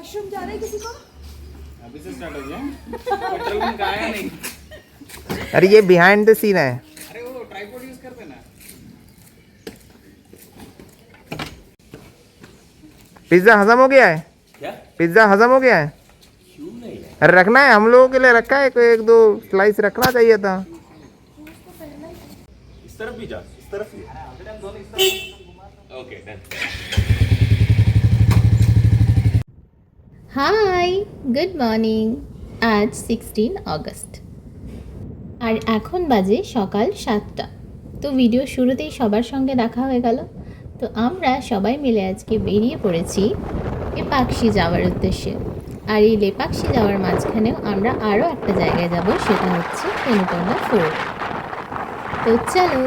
Washroom जा रहा है किसी को? अभी से स्टार्ट हो गया पेट्रोल पंप आया नहीं। अरे ये बिहाइंड द सीन है। अरे वो ट्राइपॉड यूज करते ना। पिज्जा हजम हो गया है? क्या पिज्जा हजम हो गया है? क्यों नहीं है? अरे रखना है, हम लोगों के लिए रखा है, कोई एक दो स्लाइस रखना चाहिए था। इस तरफ भी जा, इस तरफ भी। Okay done. Hi good morning. আজ 16 আগস্ট আর এখন বাজে সকাল 7টা। তো ভিডিও শুরুতেই সবার সঙ্গে দেখা হয়ে গেল। তো আমরা সবাই মিলে আজকে বেরিয়ে পড়েছি লেপাক্ষী যাওয়ার উদ্দেশ্যে। আর এই লেপাক্ষী যাওয়ার মাঝখানেও আমরা আরও একটা জায়গায় যাব, সেটা হচ্ছে পেনুকোন্ডা ফোর্ট। তো চলো।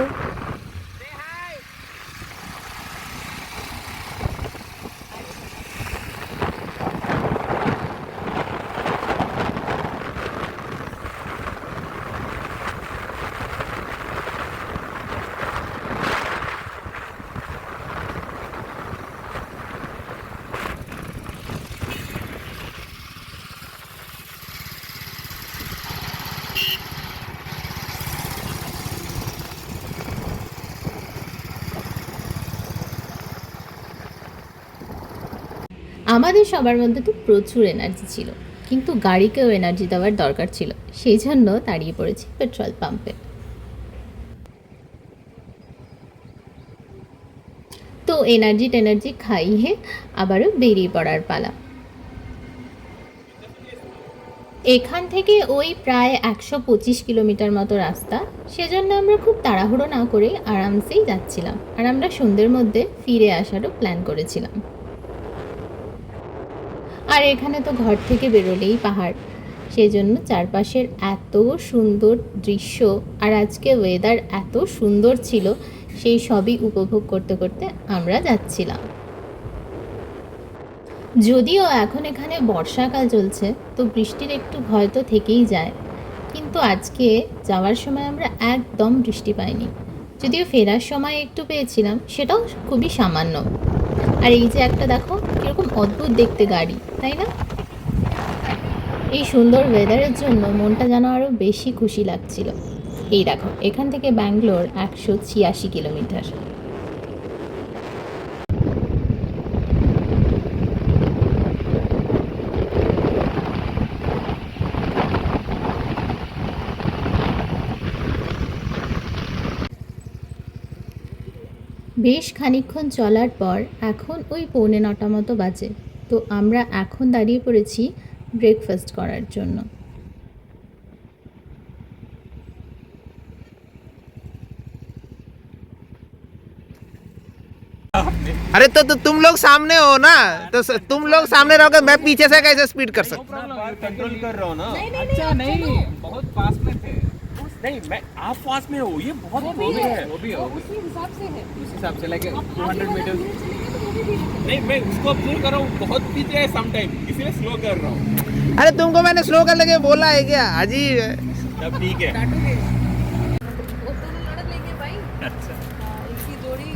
আমাদের সবার মধ্যে তো প্রচুর এনার্জি ছিল, কিন্তু গাড়িকেও এনার্জি দেওয়ার দরকার ছিল, সেই জন্য দাঁড়িয়ে পড়েছি পেট্রোল পাম্পে। তো এনার্জি খাইয়ে আবারও বেরিয়ে পড়ার পালা। এখান থেকে ওই প্রায় 125 কিলোমিটার মতো রাস্তা, সেজন্য আমরা খুব তাড়াহুড়ো না করে আরামসেই যাচ্ছিলাম। আর আমরা সন্ধ্যের মধ্যে ফিরে আসারও প্ল্যান করেছিলাম। আর এখানে তো ঘর থেকে বেরোলেই পাহাড়, সেজন্য চারপাশের এত সুন্দর দৃশ্য আর আজকে ওয়েদার এত সুন্দর ছিল, সেই সবই উপভোগ করতে করতে আমরা যাচ্ছিলাম। যদিও এখন এখানে বর্ষাকাল চলছে, তো বৃষ্টির একটু ভয় তো থেকেই যায়, কিন্তু আজকে যাওয়ার সময় আমরা একদম বৃষ্টি পাইনি। যদিও ফেরার সময় একটু পেয়েছিলাম, সেটাও খুবই সামান্য। আর এই যে একটা দেখো কীরকম অদ্ভুত দেখতে গাড়ি, তাই না? এই সুন্দর ওয়েদারের জন্য মনটা যেন আরও বেশি খুশি লাগছিল। এই দেখো, এখান থেকে ব্যাঙ্গালোর 186 কিলোমিটার। বেশ খানিকক্ষণ চলার পর এখন ওই 8:45 মতো বাজে। তো আমরা এখন দাঁড়িয়ে পড়েছি ব্রেকফাস্ট করার জন্য। अरे तो तुम लोग सामने हो ना, तो तुम लोग सामने रहोगे, मैं पीछे से कैसे स्पीड कर सकता हूँ? कंट्रोल कर रहा हूँ ना। अच्छा नहीं बहुत पास में थे। नहीं मैं आप पास में हो, ये बहुत दूर है। वो भी है उसी हिसाब से है। उस हिसाब से लाइक 200 मीटर। नहीं मैं उसको ऑब्जर्व कर रहा हूँ, बहुत पीछे है सम टाइम, इसलिए स्लो कर रहा हूँ। अरे तुमको मैंने स्लो करने के बोला है क्या? अजीब है। तब ठीक है। वो दोनों लड़क लेंगे भाई। अच्छा इसी जोड़ी।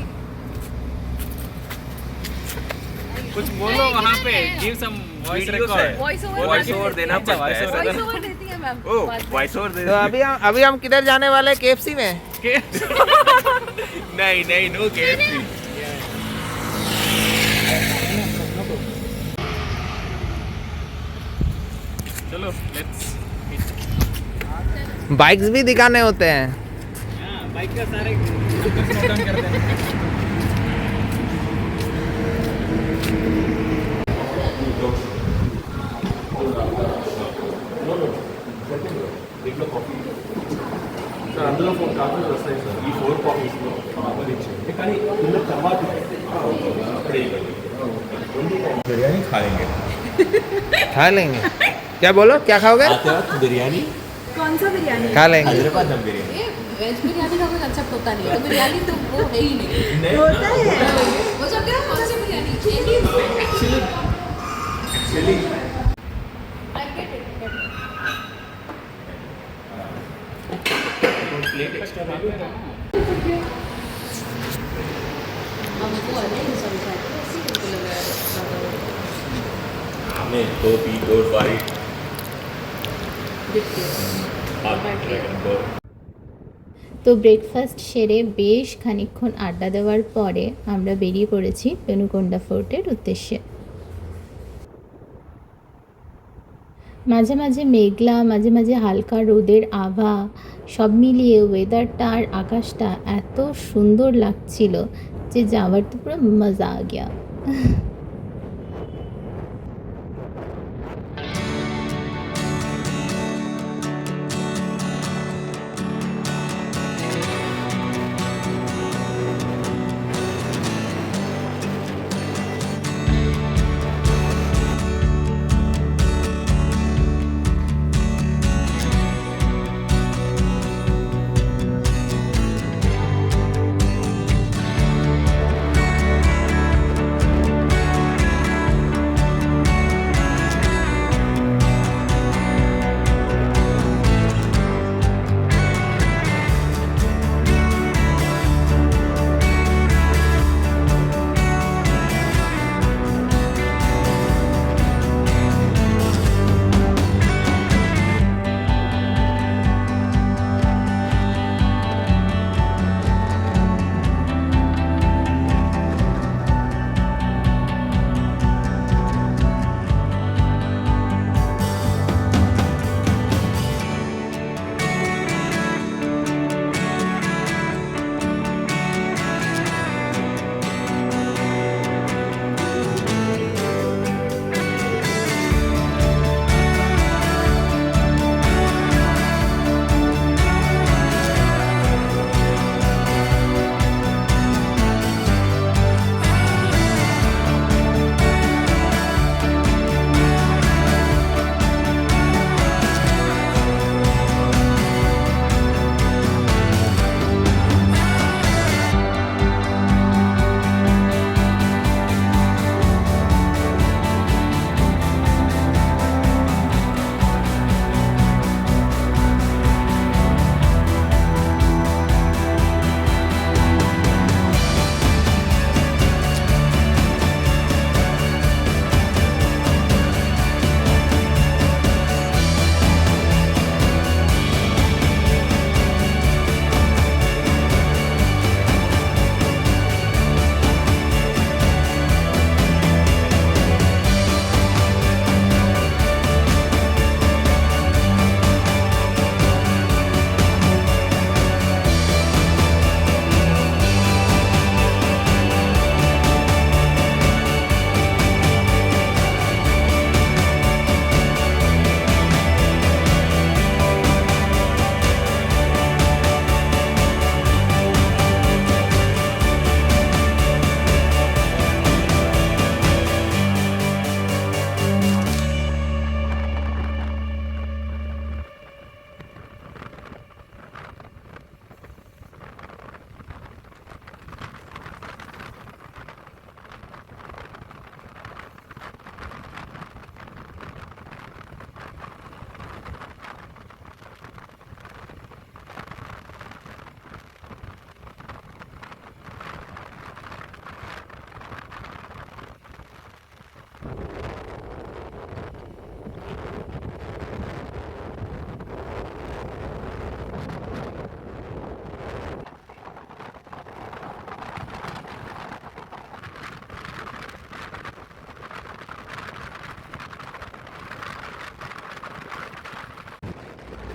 कुछ बोलो वहाँ पे, give some voice record. Voice over देना पड़ता है। वॉइस ओवर देती है मैम। ओ वॉइस ओवर दे। तो अभी हम किधर जाने वाले हैं? KFC में? नहीं नहीं नो KFC। चलो लेट्स बाइक्स भी दिखाने होते हैं। बाइक का सारे स्लो डाउन कर देना। అందులో కాఫీ వస్తాయి సార్, ఈ 4 కాఫీస్లో ఇచ్చేయండి, కానీ ఇందులో తర్వాత అప్పుడే बिरयानी खाएंगे। खा लेंगे। क्या बोलो, क्या खाओगे? बिरयानी कौन सा बिरयानी? खा लेंगे। हैदराबाद दम बिरयानी। वेज बिरयानी का कोई कंसेप्ट होता नहीं है, बिरयानी तो वो है ही नहीं। होता है वो सब क्या कौन सी बिरयानी? एक्चुअली प्लेट एक्स्ट्रा हमको अलग ही समझा है, इसी को लग रहा है। में 2 पी 2 फाइट তো ব্রেকফাস্ট সেরে বেশ খানিকক্ষণ আড্ডা দেওয়ার পরে আমরা বেরিয়ে পড়েছি পেনুকোন্ডা ফোর্টের উদ্দেশ্যে। মাঝে মাঝে মেঘলা, মাঝে মাঝে হালকা রোদের আভা, সব মিলিয়ে ওয়েদারটা আর আকাশটা এত সুন্দর লাগছিল যে যাওয়ার তো পুরো মজা আ গিয়া।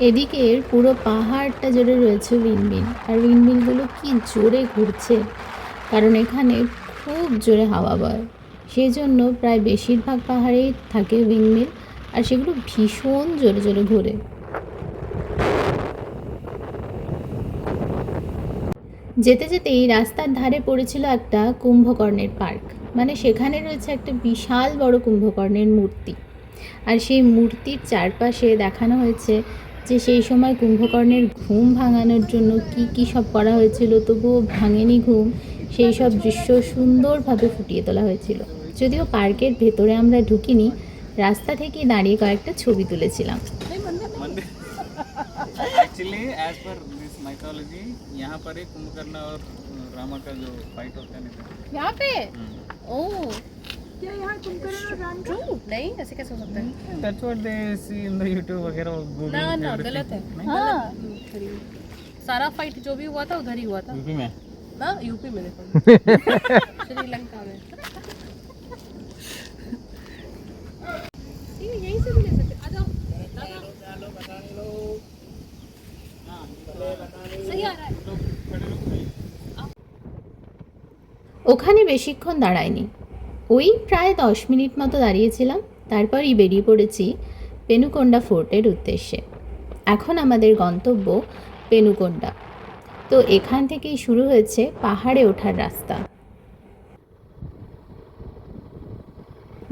এদিকের পুরো পাহাড়টা জুড়ে রয়েছে উইন্ডমিল, আর উইন্ডমিলগুলো কি জোরে ঘুরছে, কারণ এখানে খুব জোরে হাওয়া বয়। সেই জন্য প্রায় বেশিরভাগ পাহাড়েই থাকে উইন্ডমিল, আর সেগুলো ভীষণ জোরে জোরে ঘোরে। যেতে যেতেই রাস্তার ধারে পড়েছিল একটা কুম্ভকর্ণের পার্ক, মানে সেখানে রয়েছে একটা বিশাল বড় কুম্ভকর্ণের মূর্তি, আর সেই মূর্তির চারপাশে দেখানো হয়েছে যে সেই সময় কুম্ভকর্ণের ঘুম ভাঙানোর জন্য কি সব করা হয়েছিল, তবুও ভাঙেনি ঘুম, সেই সব দৃশ্য সুন্দরভাবে ফুটিয়ে তোলা হয়েছিল। যদিও পার্কের ভেতরে আমরা ঢুকিনি, রাস্তা থেকেই দাঁড়িয়ে কয়েকটা ছবি তুলেছিলাম। Actually as per this mythology यहाँ पर एक कुंभकर्ण और रामा का जो फाइट होता है यहाँ पे ओह क्या यहाँ ट्रू नहीं, ऐसे कैसे हो सकता है? That's what they see in the YouTube वगैरह Google ना ना, everything. गलत है। नहीं? सारा फाइट जो भी हुआ था उधर ही हुआ था यूपी में ना, यूपी में देखो श्रीलंका में। ठीक है, यहीं से भी ले सकते, आ जाओ। सही आ रहा है। ওখানে বেশিক্ষণ দাঁড়ায়নি, ওই প্রায় 10 মিনিট মতো দাঁড়িয়েছিলাম, তারপরই বেরিয়ে পড়েছি পেনুকোন্ডা ফোর্টের উদ্দেশ্যে। এখন আমাদের গন্তব্য পেনুকোন্ডা। তো এখান থেকেই শুরু হয়েছে পাহাড়ে ওঠার রাস্তা।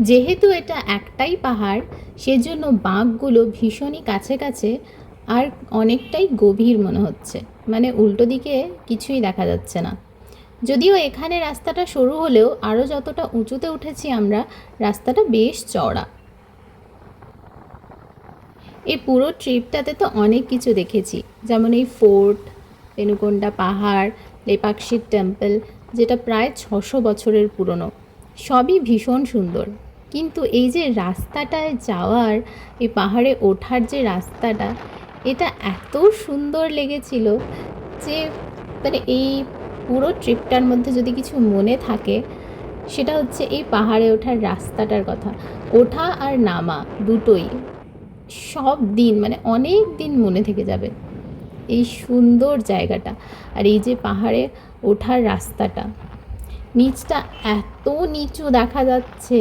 যেহেতু এটা একটাই পাহাড়, সেজন্য বাঁকগুলো ভীষণই কাছে কাছে আর অনেকটাই গভীর মনে হচ্ছে, মানে উল্টো দিকে কিছুই দেখা যাচ্ছে না। যদিও এখানে রাস্তাটা সরু হলেও আরও যতটা উঁচুতে উঠেছি আমরা, রাস্তাটা বেশ চওড়া। এই পুরো ট্রিপটাতে তো অনেক কিছু দেখেছি, যেমন এই ফোর্ট, পেনুকোন্ডা পাহাড়, লেপাক্ষির টেম্পল, যেটা প্রায় 600 বছরের পুরনো। সবই ভীষণ সুন্দর, কিন্তু এই যে রাস্তাটায় যাওয়ার, এই পাহাড়ে ওঠার যে রাস্তাটা, এটা এত সুন্দর লেগেছিল যে মানে এই পুরো ট্রিপটার মধ্যে যদি কিছু মনে থাকে, সেটা হচ্ছে এই পাহাড়ে ওঠার রাস্তাটার কথা। ওঠা আর নামা দুটোই সব দিন, মানে অনেক দিন মনে থেকে যাবে এই সুন্দর জায়গাটা। আর এই যে পাহাড়ে ওঠার রাস্তাটা, নিচটা এত নিচু দেখা যাচ্ছে,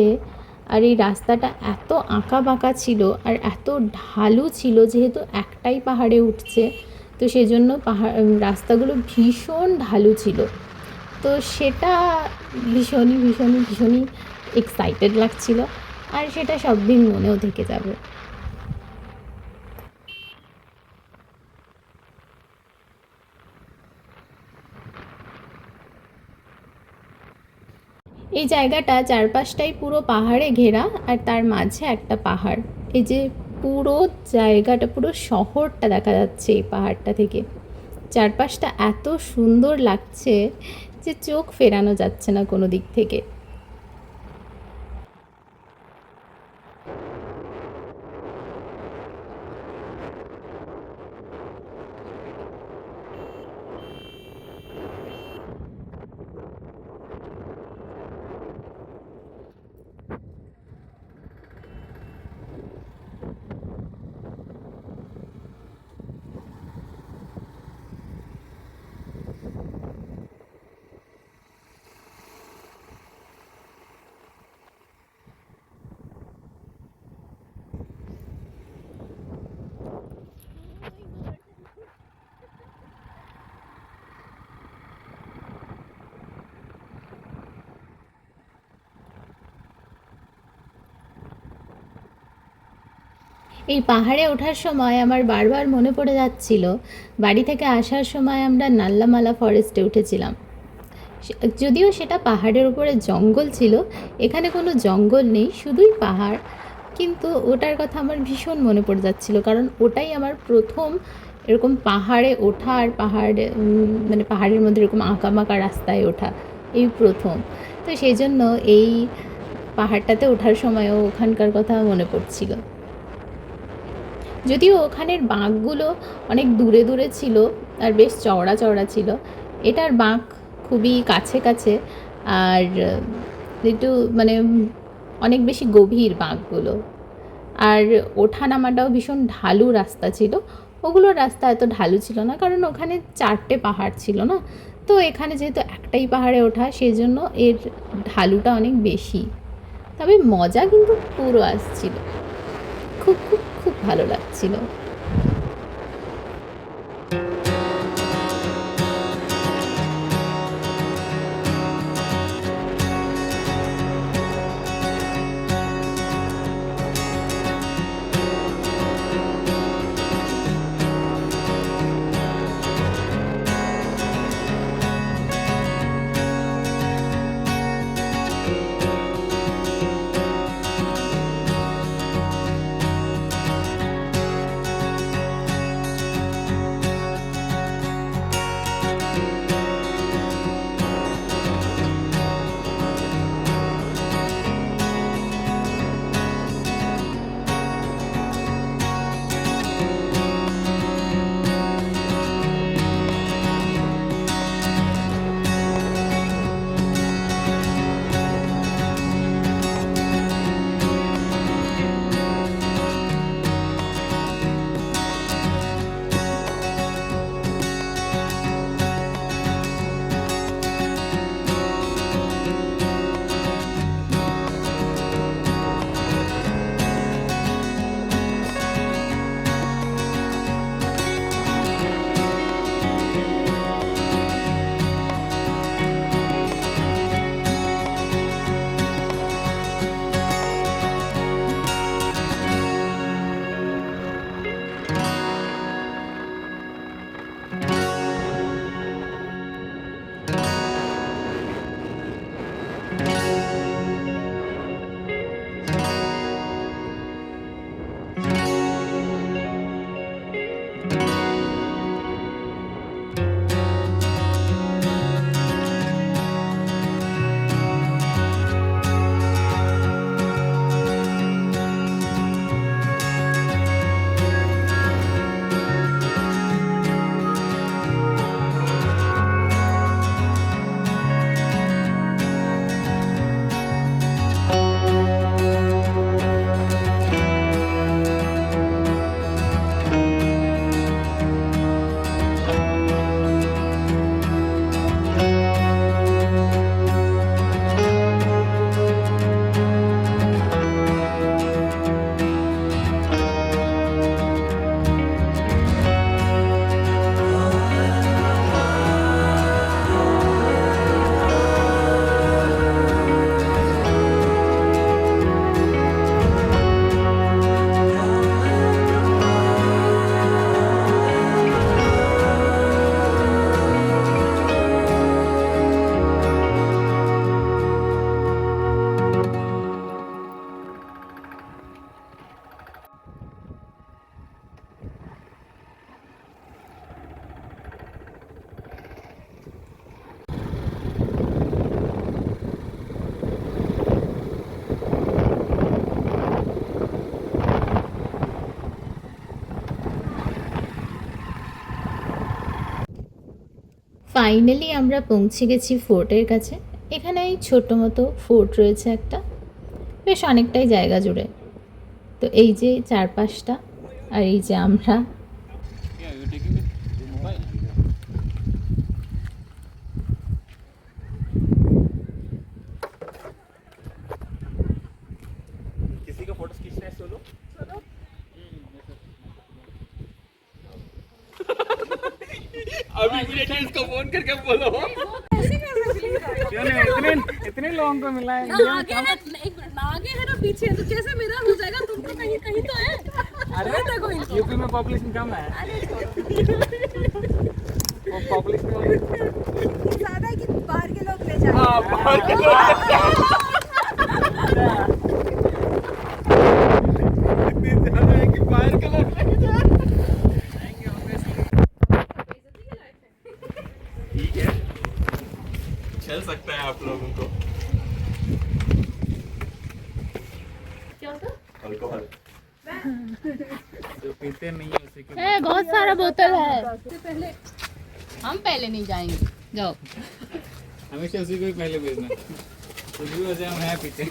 আর এই রাস্তাটা এত আঁকা বাঁকা ছিল আর এত ঢালু ছিল, যেহেতু একটাই পাহাড়ে উঠছে, তো সেজন্য রাস্তাগুলো ভীষণ ঢালু ছিল। তো সেটা ভীষণই এক্সাইটেড লাগছিল, আর সেটা সব দিন মনেও থেকে যাবে। এই জায়গাটা চারপাশটাই পুরো পাহাড়ে ঘেরা, আর তার মাঝে একটা পাহাড়। এই যে পুরো জায়গাটা, পুরো শহরটা দেখা যাচ্ছে এই পাহাড়টা থেকে। চারপাশটা এত সুন্দর লাগছে যে চোখ ফেরানো যাচ্ছে না কোনো দিক থেকে। এই পাহাড়ে ওঠার সময় আমার বারবার মনে পড়ে যাচ্ছিল, বাড়ি থেকে আসার সময় আমরা নাল্লামালা ফরেস্টে উঠেছিলাম। যদিও সেটা পাহাড়ের উপরে জঙ্গল ছিল, এখানে কোনো জঙ্গল নেই, শুধুই পাহাড়, কিন্তু ওটার কথা আমার ভীষণ মনে পড়ে যাচ্ছিল, কারণ ওটাই আমার প্রথম এরকম পাহাড়ে ওঠা, আর মানে পাহাড়ের মধ্যে এরকম আঁকাবাঁকা রাস্তায় ওঠা এই প্রথম। তো সেই জন্য এই পাহাড়টাতে ওঠার সময়ও ওখানকার কথা মনে পড়ছিল। যদিও ওখানের বাঁকগুলো অনেক দূরে দূরে ছিল আর বেশ চওড়া চওড়া ছিল, এটার বাঁক খুবই কাছে কাছে, আর একটু মানে অনেক বেশি গভীর বাঁকগুলো। আর ওঠা নামাটাও ভীষণ ঢালু রাস্তা ছিল, ওগুলোর রাস্তা এত ঢালু ছিল না, কারণ ওখানে 4টে পাহাড় ছিল না, তো এখানে যেহেতু একটাই পাহাড়ে ওঠা, সেই জন্য এর ঢালুটা অনেক বেশি। তবে মজা কিন্তু পুরো আসছিল, খুব খুব খুব ভালো লাগছিল। ফাইনালি আমরা পৌঁছে গেছি ফোর্টের কাছে। এখানে এই ছোটো মতো ফোর্ট রয়েছে একটা, বেশ অনেকটাই জায়গা জুড়ে। তো এই যে চারপাশটা, আর এই যে আমরা। किसी का फोटो खींचना है सोलो अभी इमीडिएटली इसको फोन करके बोलो इतने लोगों को मिला है ना आगे है, एक मिनट, ना आगे है ना पीछे है, तो कैसे मेरा हो जाएगा? तुम तो कहीं कहीं तो है। अरे देखो इनको। यूपी में पॉपुलेशन कम है, वो पॉपुलेशन ज्यादा है कि बाहर के लोग ले जाए। हाँ बाहर के लोग इतने ज्यादा है कि बाहर के लोग ठीक है चल सकता है आप लोगों को अल्कोहल जो पीते नहीं है उसी के बहुत सारा बोतल है। हम पहले नहीं जाएंगे, जाओ। हमेशा उसी को ही पहले भेजना, कुछ भी हो जाए हम है पीते।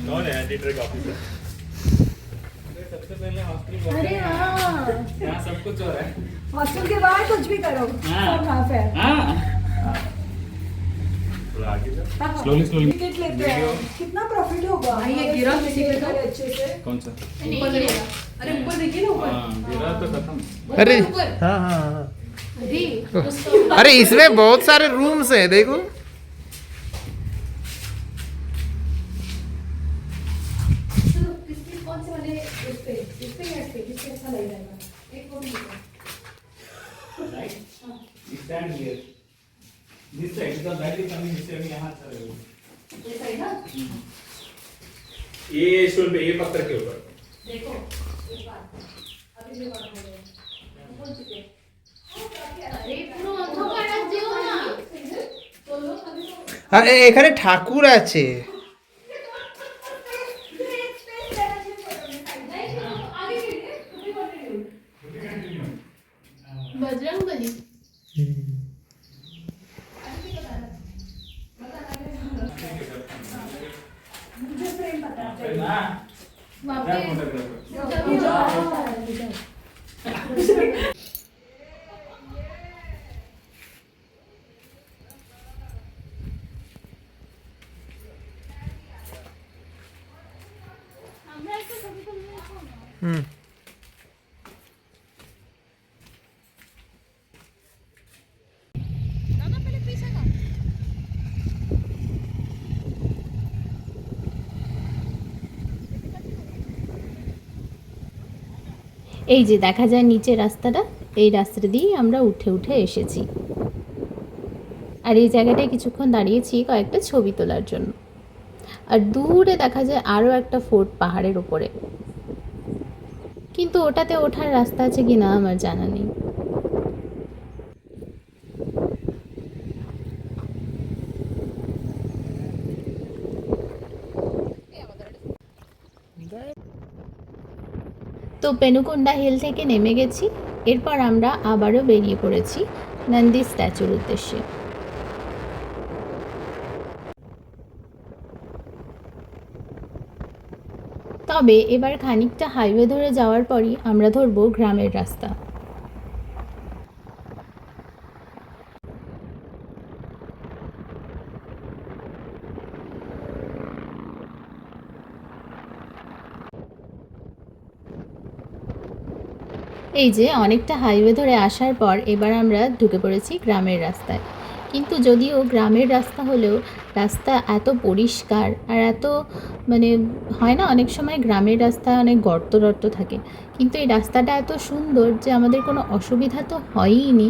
कौन है एंटी ड्रग ऑफिसर? सबसे पहले हॉस्टल, अरे यहाँ सब कुछ हो रहा है। हॉस्टल के बाहर कुछ भी करो, हाँ। सब माफ है। थोड़ा आगे जा। Slowly slowly. टिकट लेते हैं, कितना प्रॉफिट होगा? ये गिरा किसी पे तो अच्छे से। कौन सा? ऊपर गिरा। अरे ऊपर देखिए ना, ऊपर। हाँ गिरा तो खत्म। अरे ऊपर। हाँ हाँ हाँ। अरे अरे इसमें बहुत सारे रूम्स हैं, देखो। चलो किसके कौन से वाले इस पे या इस पे किसके अच्छा लग जाएगा? एक वो भी है। Right? Stand here. This side because that is coming this way, यहाँ से रहेगा। ये सही ना? ये स्टूल पे, ये पत्थर के ऊपर। देखो एक बात, अभी जो बात हो रही है, बोल चुके हैं। अरे পুরো অন্ধকার আছে না, চলো अभी तो আর এখানে ঠাকুর আছে। बजरंग बली। हाँ, क्या फोटोग्राफर? হুম। এই যে দেখা যায় নিচে রাস্তাটা, এই রাস্তাটা দিয়েই আমরা উঠে উঠে এসেছি। আর এই জায়গাটায় কিছুক্ষণ দাঁড়িয়েছি কয়েকটা ছবি তোলার জন্য। আর দূরে দেখা যায় আরও একটা ফোর্ট পাহাড়ের উপরে, কিন্তু ওটাতে ওঠার রাস্তা আছে কি না আমার জানা নেই। তো পেনুকোন্ডা হিল থেকে নেমে গেছি, এরপর আমরা আবারও বেরিয়ে পড়েছি নন্দী স্ট্যাচুর উদ্দেশ্যে। তবে এবার খানিকটা হাইওয়ে ধরে যাওয়ার পরই আমরা ধরবো গ্রামের রাস্তা। এই যে অনেকটা হাইওয়ে ধরে আসার পর এবার আমরা ঢুকে পড়েছি গ্রামের রাস্তায়। কিন্তু যদিও গ্রামের রাস্তা হলেও রাস্তা এত পরিষ্কার আর এত মানে হয় না অনেক সময় গ্রামের রাস্তায় অনেক গর্ত টর্ত থাকে, কিন্তু এই রাস্তাটা এত সুন্দর যে আমাদের কোনো অসুবিধা তো হয়ই নি।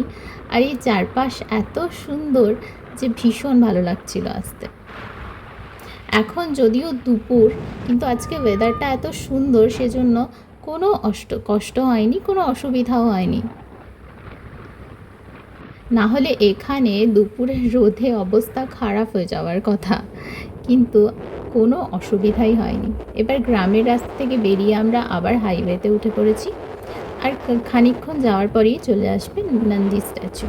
আর এই চারপাশ এত সুন্দর যে ভীষণ ভালো লাগছিল আসতে। এখন যদিও দুপুর, কিন্তু আজকে ওয়েদারটা এত সুন্দর সেজন্য কোনো কষ্ট হয়নি, কোনো অসুবিধাও হয়নি। না হলে এখানে দুপুরের রোদে অবস্থা খারাপ হয়ে যাওয়ার কথা, কিন্তু কোনো অসুবিধাই হয়নি। এবার গ্রামের রাস্তা থেকে বেরিয়ে আমরা আবার হাইওয়েতে উঠে পড়েছি। আর খানিকক্ষণ যাওয়ার পরেই চলে আসবে নন্দী স্ট্যাচু।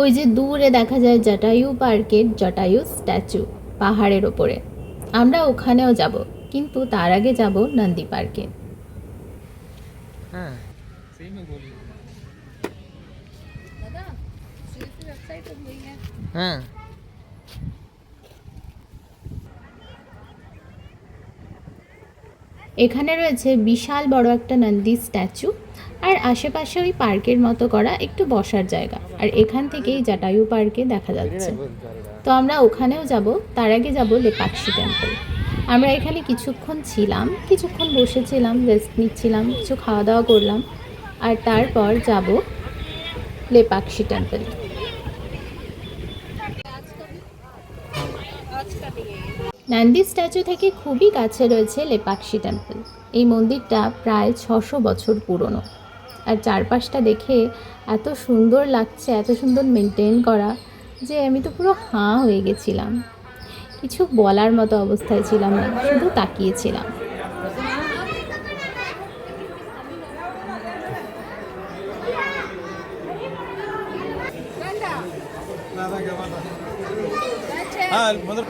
ওই যে দূরে দেখা যায় জটায়ু পার্কের জটায়ু স্ট্যাচু পাহাড়ের ওপরে, আমরা ওখানেও যাব, কিন্তু তার আগে যাব নন্দী পার্কে। হ্যাঁ হ্যাঁ এখানে রয়েছে বিশাল বড় একটা নন্দী স্ট্যাচু, আর আশেপাশে ওই পার্কের মতো করা একটু বসার জায়গা, আর এখান থেকেই জটায়ু পার্কে দেখা যাচ্ছে। তো আমরা ওখানেও যাব, তার আগে যাব লেপাক্ষী টেম্পল। আমরা এখানে কিছুক্ষণ ছিলাম, কিছুক্ষণ বসেছিলাম, রেস্ট নিচ্ছিলাম, কিছু খাওয়া দাওয়া করলাম, আর তারপর যাব লেপাক্ষী টেম্পল। নন্দী স্ট্যাচু থেকে খুবই কাছে রয়েছে লেপাক্ষী টেম্পল। এই মন্দিরটা প্রায় 600 বছর পুরনো, আর চারপাশটা দেখে এত সুন্দর লাগছে, এত সুন্দর মেনটেন করা, যে আমি তো পুরো হাঁ হয়ে গেছিলাম। কিছু বলার মতো অবস্থায় ছিলাম না, শুধু তাকিয়েছিলাম। हाँ मतलब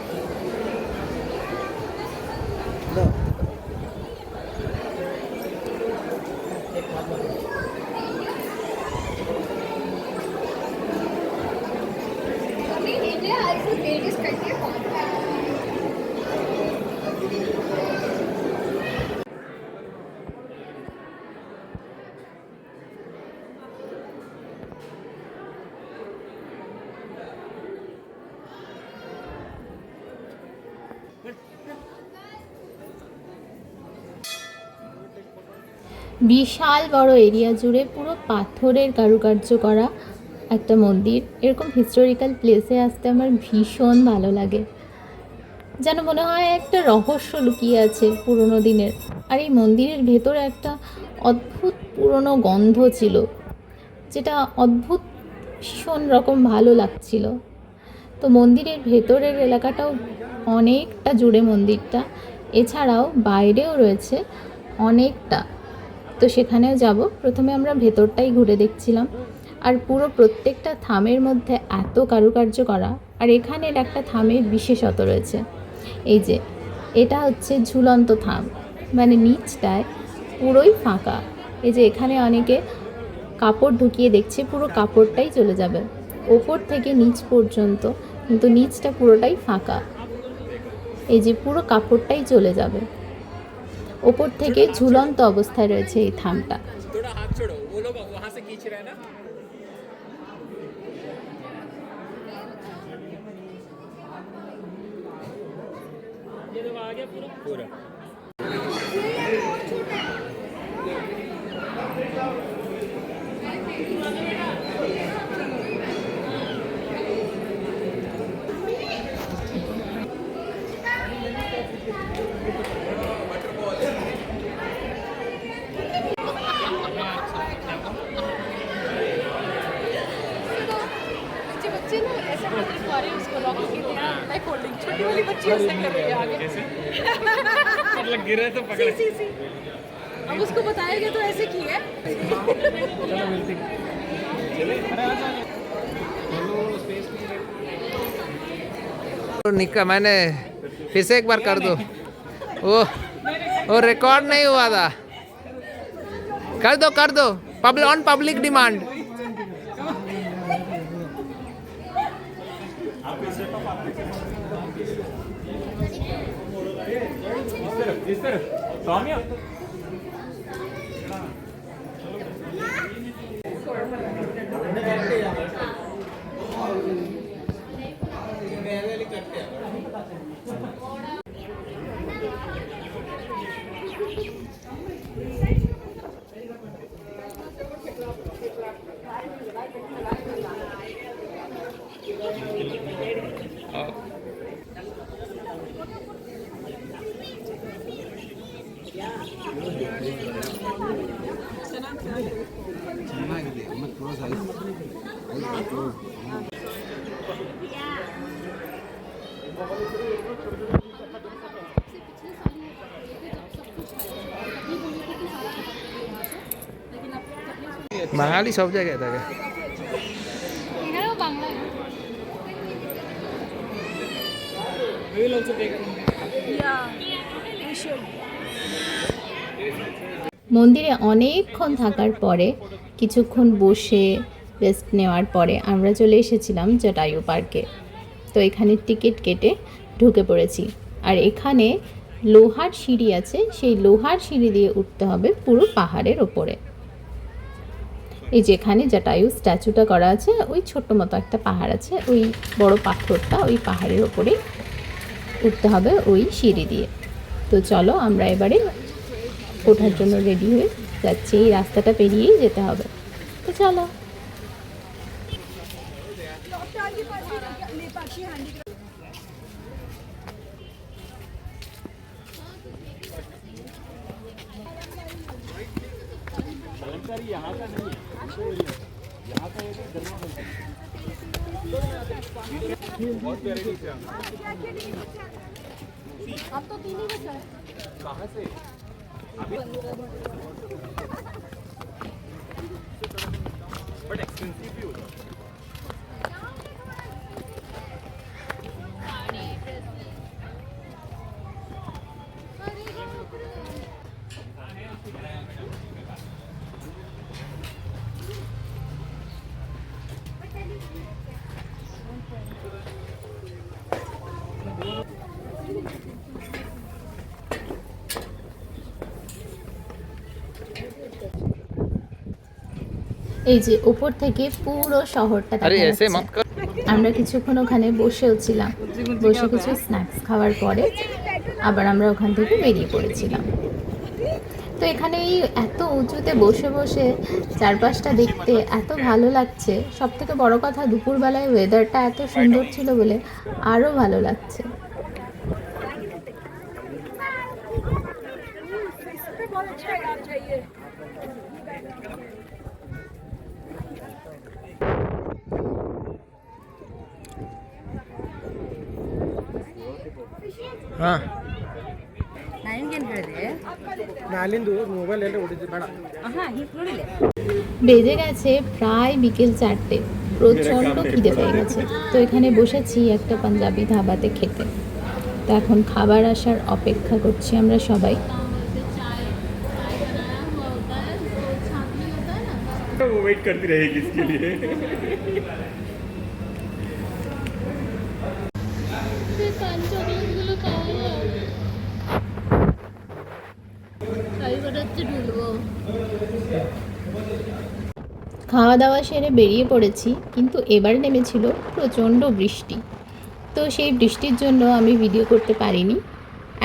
বিশাল বড় এরিয়া জুড়ে পুরো পাথরের কারুকার্য করা একটা মন্দির। এরকম হিস্টোরিক্যাল প্লেসে আসতে আমার ভীষণ ভালো লাগে, যেন মনে হয় একটা রহস্য লুকিয়ে আছে পুরনো দিনের। আর এই মন্দিরের ভেতরে একটা অদ্ভুত পুরনো গন্ধ ছিল, যেটা অদ্ভুত ভীষণ রকম ভালো লাগছিল। তো মন্দিরের ভেতরের এলাকাটাও অনেকটা জুড়ে মন্দিরটা, এছাড়াও বাইরেও রয়েছে অনেকটা, তো সেখানেও যাব। প্রথমে আমরা ভেতরটাই ঘুরে দেখছিলাম, আর পুরো প্রত্যেকটা থামের মধ্যে এত কারুকার্য করা। আর এখানের একটা থামের বিশেষত রয়েছে, এই যে এটা হচ্ছে ঝুলন্ত থাম, মানে নিচটায় পুরোই ফাঁকা। এই যে এখানে অনেকে কাপড় ঢুকিয়ে দেখছে, পুরো কাপড়টাই চলে যাবে ওপর থেকে নিচ পর্যন্ত, কিন্তু নিচটা পুরোটাই ফাঁকা। এই যে পুরো কাপড়টাই চলে যাবে, ওপর থেকে ঝুলন্ত অবস্থায় রয়েছে এই থামটা। थोड़ा हाथ छोड़ो, वो लोग वहाँ से खींच रहे हैं ना। ये तो आ गया पूरा। बच्चे ना ऐसे करके मारे उसको लॉक की लाइक होल्डिंग, छोटी वाली बच्ची ऐसे कर रही है आगे। कैसे? मतलब गिरे तो पकड़। सी अब उसको बताया गया तो ऐसे की है। चलो मिलती। चले अरे आ जाओ। निका मैंने फिर से एक बार कर दो, वो रिकॉर्ड नहीं हुआ था। कर दो ऑन पब्लिक डिमांड। इस तरफ सौम्या বাঙালি সব জায়গায় থাকে। এখানেও Bangla We will also take. মন্দিরে অনেকক্ষণ থাকার পরে কিছুক্ষণ বসে রেস্ট নেওয়ার পরে আমরা চলে এসেছিলাম জটায়ু পার্কে। তো এখানে টিকিট কেটে ঢুকে পড়েছি। আর এখানে লোহার সিঁড়ি আছে, সেই লোহার সিঁড়ি দিয়ে উঠতে হবে পুরো পাহাড়ের ওপরে। এই যেখানে জটায়ু স্ট্যাচুটা করা আছে, ওই ছোট্ট মতো একটা পাহাড় আছে, ওই বড় পাথরটা, ওই পাহাড়ের ওপরে উঠতে হবে ওই সিঁড়ি দিয়ে। তো চলো আমরা এবারে ওঠার জন্য রেডি হয়ে যাচ্ছি। এই রাস্তাটা পেরিয়েই যেতে হবে, তো চলো। अब तो 3 ही बचा है। कहाँ से? बट एक्सपेंसिव भी होगा। এই যে উপর থেকে পুরো শহরটা দেখা আরে এসে যাচ্ছে। মত কর। আমরা কিছুক্ষণ ওখানে বসেও ছিলাম, বসে কিছু স্ন্যাক্স খাওয়ার পরে আবার আমরা ওখান থেকে বেরিয়ে পড়েছিলাম। তো এখানে এই এত উঁচুতে বসে বসে চারপাশটা দেখতে এত ভালো লাগছে। সব থেকে বড় কথা দুপুরবেলায় ওয়েদারটা এত সুন্দর ছিল বলে আরও ভালো লাগছে। ಹಾಂ বেজে গেছে প্রায় বিকেল 4টে, প্রচণ্ড খিদে পেয়ে গেছে। তো এখানে বসেছি একটা পাঞ্জাবি ধাবাতে খেতে। তো এখন খাবার আসার অপেক্ষা করছি আমরা সবাই। वो वेट करती रहेगी इसके लिए। খাওয়া দাওয়া সেরে বেরিয়ে পড়েছি, কিন্তু এবার নেমেছিল প্রচণ্ড বৃষ্টি। তো সেই বৃষ্টির জন্য আমি ভিডিও করতে পারিনি।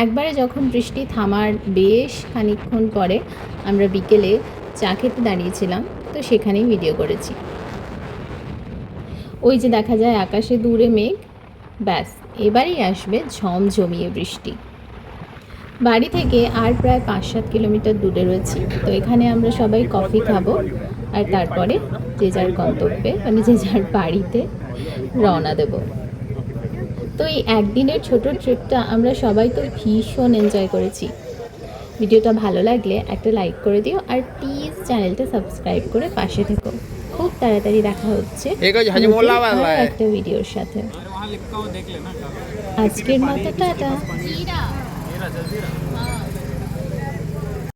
একবারে যখন বৃষ্টি থামার বেশ খানিকক্ষণ পরে আমরা বিকেলে চা খেতে দাঁড়িয়েছিলাম, তো সেখানেই ভিডিও করেছি। ওই যে দেখা যায় আকাশে দূরে মেঘ, ব্যাস এবারেই আসবে ঝমঝমিয়ে বৃষ্টি। বাড়ি থেকে আর প্রায় 5-7 কিলোমিটার দূরে রয়েছি। তো এখানে আমরা সবাই কফি খাবো আর তারপরে যে যার গন্তব্যে মানে যে যার বাড়িতে রওনা দেব। তো এই একদিনের ছোট ট্রিপটা আমরা সবাই তো ভীষণ এনজয় করেছি। ভিডিওটা ভালো লাগলে একটা লাইক করে দিও আর প্লিজ চ্যানেলটা সাবস্ক্রাইব করে পাশে থেকো। খুব তাড়াতাড়ি দেখা হচ্ছে নতুন আর একটা ভিডিওর সাথে। वहाँ लिखा हो देख लेना। আজকের মতো টাটা। जीरा मेरा जल्दी रहा।